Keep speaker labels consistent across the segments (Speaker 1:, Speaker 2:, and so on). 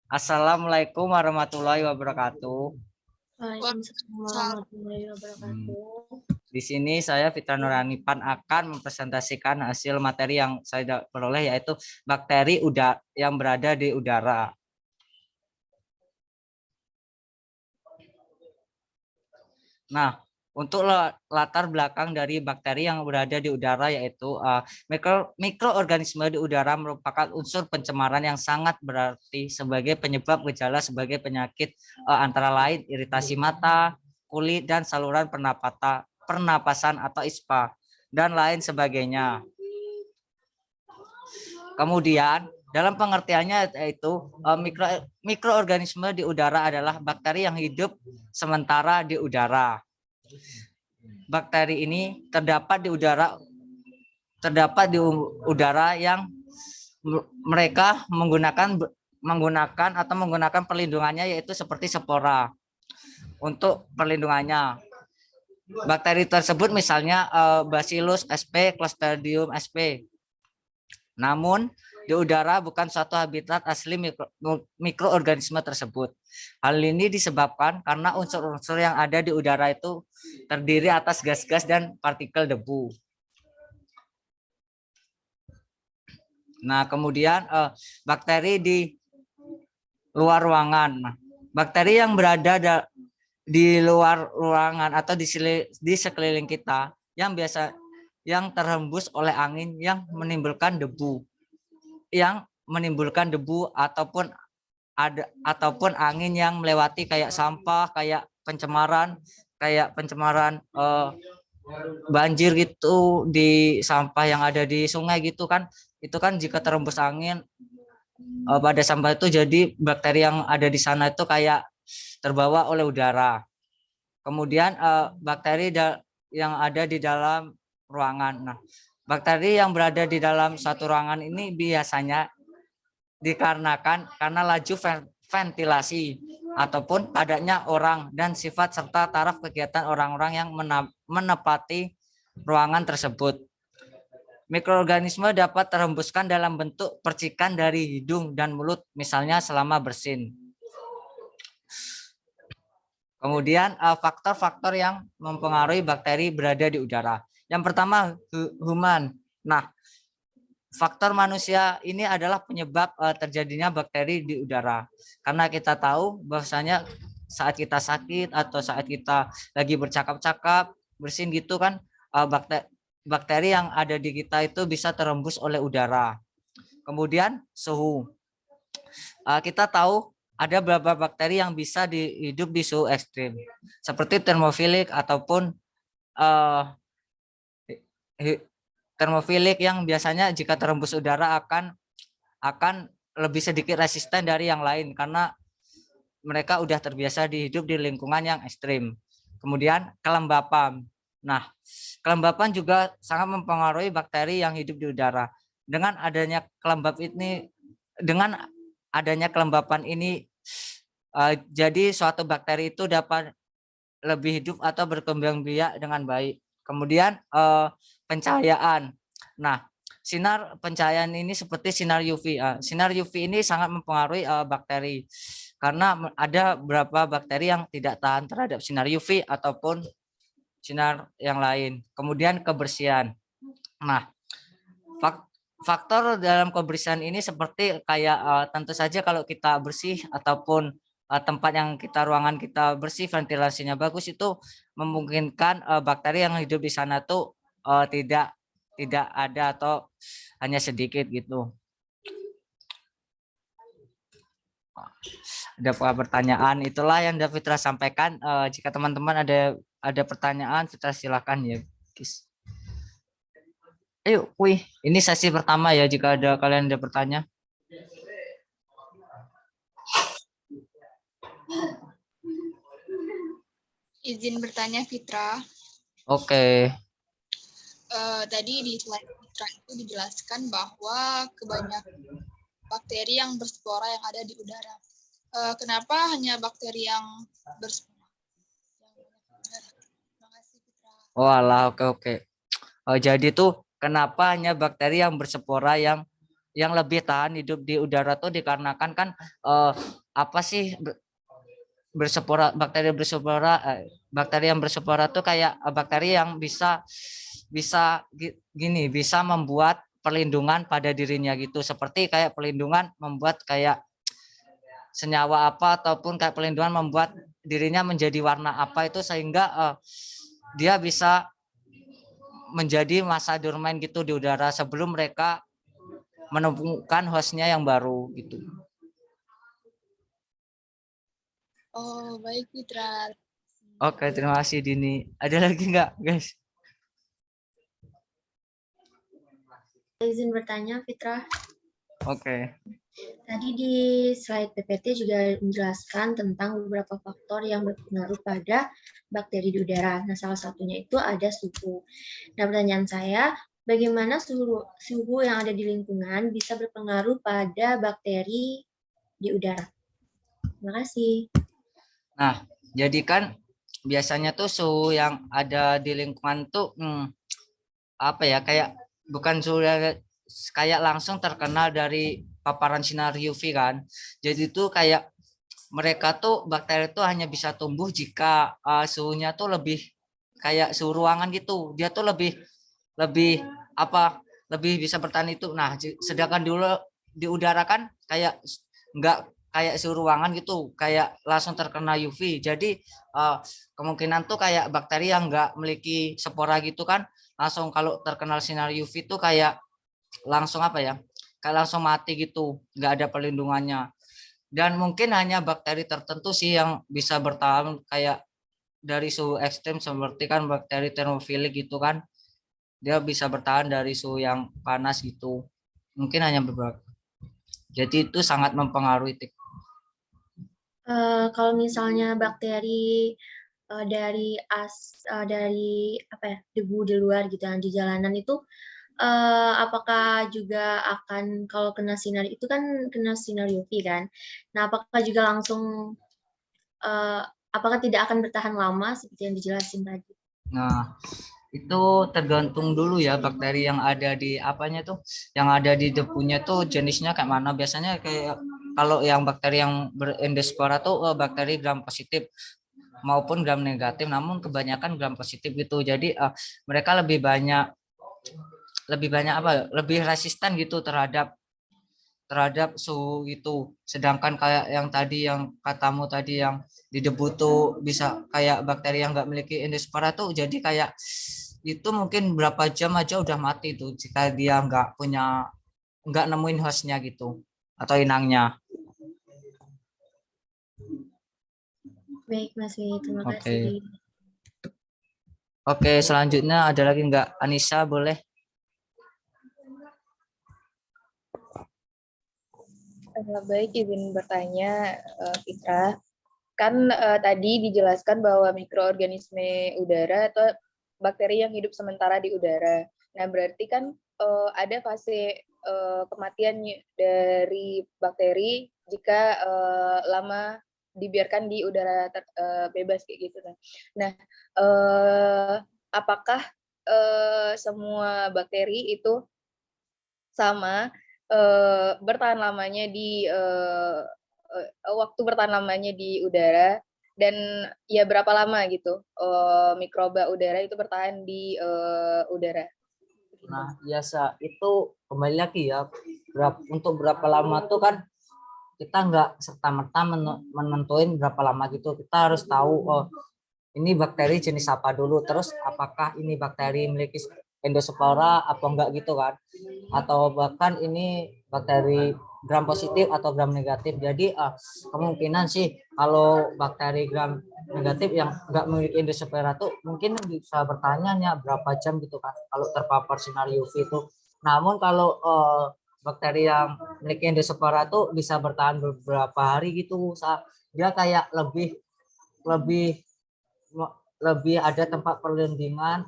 Speaker 1: Assalamualaikum warahmatullahi wabarakatuh.
Speaker 2: Waalaikumsalam warahmatullahi wabarakatuh.
Speaker 1: Di sini saya Fitra Nurhanipan akan mempresentasikan hasil materi yang saya peroleh, yaitu bakteri udara yang berada di udara. Nah, untuk latar belakang dari bakteri yang berada di udara, yaitu mikroorganisme di udara merupakan unsur pencemaran yang sangat berarti sebagai penyebab gejala sebagai penyakit antara lain iritasi mata, kulit, dan saluran pernapasan atau ISPA, dan lain sebagainya. Kemudian dalam pengertiannya yaitu mikroorganisme di udara adalah bakteri yang hidup sementara di udara. Bakteri ini terdapat di udara yang mereka menggunakan perlindungannya, yaitu seperti spora untuk perlindungannya. Bakteri tersebut misalnya Bacillus sp, Clostridium sp. Namun di udara bukan suatu habitat asli mikroorganisme tersebut. Hal ini disebabkan karena unsur-unsur yang ada di udara itu terdiri atas gas-gas dan partikel debu. Nah, kemudian bakteri di luar ruangan. Nah, bakteri yang berada di luar ruangan atau di sekeliling kita yang terhembus oleh angin yang menimbulkan debu ataupun angin yang melewati kayak sampah, kayak pencemaran banjir gitu di sampah yang ada di sungai gitu kan. Itu kan jika terhembus angin pada sampah itu, jadi bakteri yang ada di sana itu kayak terbawa oleh udara. Kemudian bakteri yang ada di dalam ruangan. Nah, bakteri yang berada di dalam satu ruangan ini biasanya dikarenakan karena laju ventilasi ataupun padatnya orang dan sifat serta taraf kegiatan orang-orang yang menempati ruangan tersebut. Mikroorganisme dapat terhembuskan dalam bentuk percikan dari hidung dan mulut, misalnya selama bersin. Kemudian faktor-faktor yang mempengaruhi bakteri berada di udara. Yang pertama, human. Nah, faktor manusia ini adalah penyebab terjadinya bakteri di udara. Karena kita tahu bahwasanya saat kita sakit atau saat kita lagi bercakap-cakap, bersin gitu kan, bakteri yang ada di kita itu bisa terembus oleh udara. Kemudian suhu. Kita tahu ada beberapa bakteri yang bisa hidup di suhu ekstrim, seperti termofilik ataupun termofilik yang biasanya jika terembus udara akan lebih sedikit resisten dari yang lain karena mereka udah terbiasa hidup di lingkungan yang ekstrim. Kemudian kelembapan. Nah, kelembapan juga sangat mempengaruhi bakteri yang hidup di udara. Dengan adanya kelembapan ini jadi suatu bakteri itu dapat lebih hidup atau berkembang biak dengan baik. Kemudian pencahayaan. Nah, sinar pencahayaan ini seperti sinar UV. Sinar UV ini sangat mempengaruhi bakteri karena ada beberapa bakteri yang tidak tahan terhadap sinar UV ataupun sinar yang lain. Kemudian kebersihan. Nah, faktor dalam kebersihan ini seperti kayak tentu saja kalau kita bersih ataupun tempat yang ruangan kita bersih, ventilasinya bagus, itu memungkinkan bakteri yang hidup di sana tuh tidak ada atau hanya sedikit gitu. Ada pertanyaan, itulah yang Fitra sampaikan. Jika teman-teman ada pertanyaan, Fitra silakan ya, guys. Ayo, ini sesi pertama ya, jika kalian ada pertanyaan.
Speaker 3: Izin bertanya, Fitra.
Speaker 1: Oke.
Speaker 3: Tadi di slide Fitra itu dijelaskan bahwa kebanyakan bakteri yang berspora yang ada di udara. Kenapa hanya bakteri yang berspora? Terima kasih, Fitra.
Speaker 1: Oh alah, oke. Jadi tuh kenapa hanya bakteri yang berspora yang yang lebih tahan hidup di udara tuh dikarenakan kan apa sih berspora bakteri yang berspora tuh kayak bakteri yang bisa bisa gini bisa membuat perlindungan pada dirinya gitu, seperti kayak perlindungan membuat kayak senyawa apa ataupun kayak perlindungan membuat dirinya menjadi warna apa itu sehingga dia bisa menjadi masa dorman gitu di udara sebelum mereka menemukan hostnya yang baru gitu.
Speaker 3: Oh, baik Fitra.
Speaker 1: Oke, terima kasih Dini. Ada lagi nggak, guys?
Speaker 2: Izin bertanya, Fitra.
Speaker 1: Oke.
Speaker 2: Tadi di slide PPT juga menjelaskan tentang beberapa faktor yang berpengaruh pada bakteri di udara. Nah, salah satunya itu ada suhu. Nah, pertanyaan saya, bagaimana suhu yang ada di lingkungan bisa berpengaruh pada bakteri di udara? Terima kasih.
Speaker 1: Nah, jadi kan biasanya tuh suhu yang ada di lingkungan tuh apa ya, kayak bukan suhu kayak langsung terkena dari paparan sinar UV kan. Jadi tuh kayak mereka tuh bakteri tuh hanya bisa tumbuh jika suhunya tuh lebih kayak suhu ruangan gitu. Dia tuh lebih lebih apa lebih bisa bertahan itu. Nah, sedangkan dulu di udara kan kayak enggak kayak suhu ruangan gitu, kayak langsung terkena UV. Jadi kemungkinan tuh kayak bakteri yang enggak memiliki spora gitu kan, langsung kalau terkena sinar UV tuh kayak langsung apa ya? Kayak langsung mati gitu, enggak ada perlindungannya. Dan mungkin hanya bakteri tertentu sih yang bisa bertahan kayak dari suhu ekstrim seperti kan bakteri termofilik gitu kan, dia bisa bertahan dari suhu yang panas gitu, mungkin hanya beberapa. Jadi itu sangat mempengaruhi.
Speaker 2: Kalau misalnya bakteri dari apa ya, debu di luar gitu yang di jalanan itu, apakah juga akan kalau kena sinar itu kan kena sinar UV kan? Nah, apakah juga langsung apakah tidak akan bertahan lama seperti yang dijelasin tadi?
Speaker 1: Nah, itu tergantung dulu ya bakteri yang ada di apanya tuh, yang ada di debunya tuh jenisnya kayak mana. Biasanya kayak kalau yang bakteri yang berendospora tuh bakteri gram positif maupun gram negatif, namun kebanyakan gram positif gitu. Jadi mereka lebih banyak apa? Lebih resisten gitu terhadap suhu itu. Sedangkan kayak yang tadi yang katamu tadi yang di debu tuh bisa kayak bakteri yang nggak memiliki endospora tuh jadi kayak itu mungkin berapa jam aja udah mati tuh jika dia nggak nemuin hostnya gitu atau inangnya.
Speaker 2: Baik, Mas Wi, terima
Speaker 1: Oke.
Speaker 2: kasih.
Speaker 1: Oke, selanjutnya ada lagi nggak? Anissa boleh?
Speaker 4: Baik, izin bertanya, Fitra. Kan tadi dijelaskan bahwa mikroorganisme udara atau bakteri yang hidup sementara di udara. Nah, berarti kan ada fase kematian dari bakteri jika lama dibiarkan di udara bebas kayak gitu. Nah, apakah semua bakteri itu sama bertahan lamanya di waktu bertahan lamanya di udara, dan ya berapa lama gitu mikroba udara itu bertahan di udara?
Speaker 1: Nah, biasa itu kembali lagi ya, untuk berapa lama tuh kan kita nggak serta-merta menentuin berapa lama gitu. Kita harus tahu, oh ini bakteri jenis apa dulu, terus apakah ini bakteri memiliki endospora atau enggak gitu kan, atau bahkan ini bakteri gram positif atau gram negatif. Jadi kemungkinan sih kalau bakteri gram negatif yang enggak memiliki endospora tuh mungkin bisa bertanya berapa jam gitu kan kalau terpapar sinar UV itu. Namun kalau bakteri yang memiliki endospora tuh bisa bertahan beberapa hari gitu. Dia kayak lebih lebih lebih ada tempat perlindungan,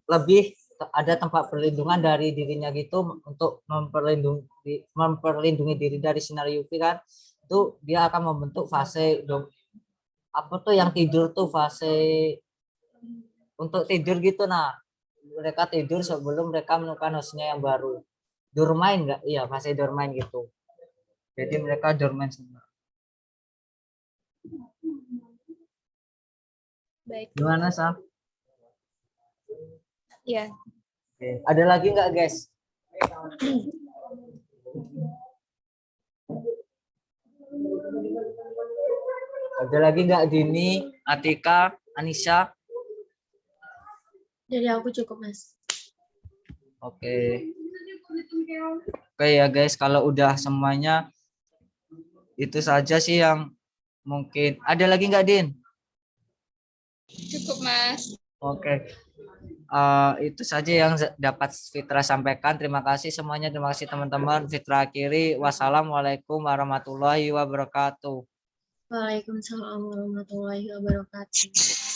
Speaker 1: lebih ada tempat perlindungan dari dirinya gitu untuk memperlindungi diri dari sinar UV kan. Itu dia akan membentuk fase apa tuh yang tidur tuh, fase untuk tidur gitu. Nah, mereka tidur sebelum mereka menemukan hostnya yang baru. Dormain nggak? Iya, fase dormain gitu. Jadi mereka dormain semua.
Speaker 4: Baik.
Speaker 1: Gimana, Sa?
Speaker 4: Ya.
Speaker 1: Oke. Ada lagi nggak, guys? Ada lagi nggak, Dini, Atika, Anisha?
Speaker 2: Dari aku cukup, Mas.
Speaker 1: Oke. Oke ya guys, kalau udah semuanya itu saja sih yang mungkin. Ada lagi nggak, Din?
Speaker 3: Cukup, Mas.
Speaker 1: Oke. Itu saja yang dapat Fitra sampaikan. Terima kasih semuanya. Terima kasih teman-teman. Fitra akhiri. Wassalamualaikum warahmatullahi wabarakatuh.
Speaker 2: Waalaikumsalam warahmatullahi wabarakatuh.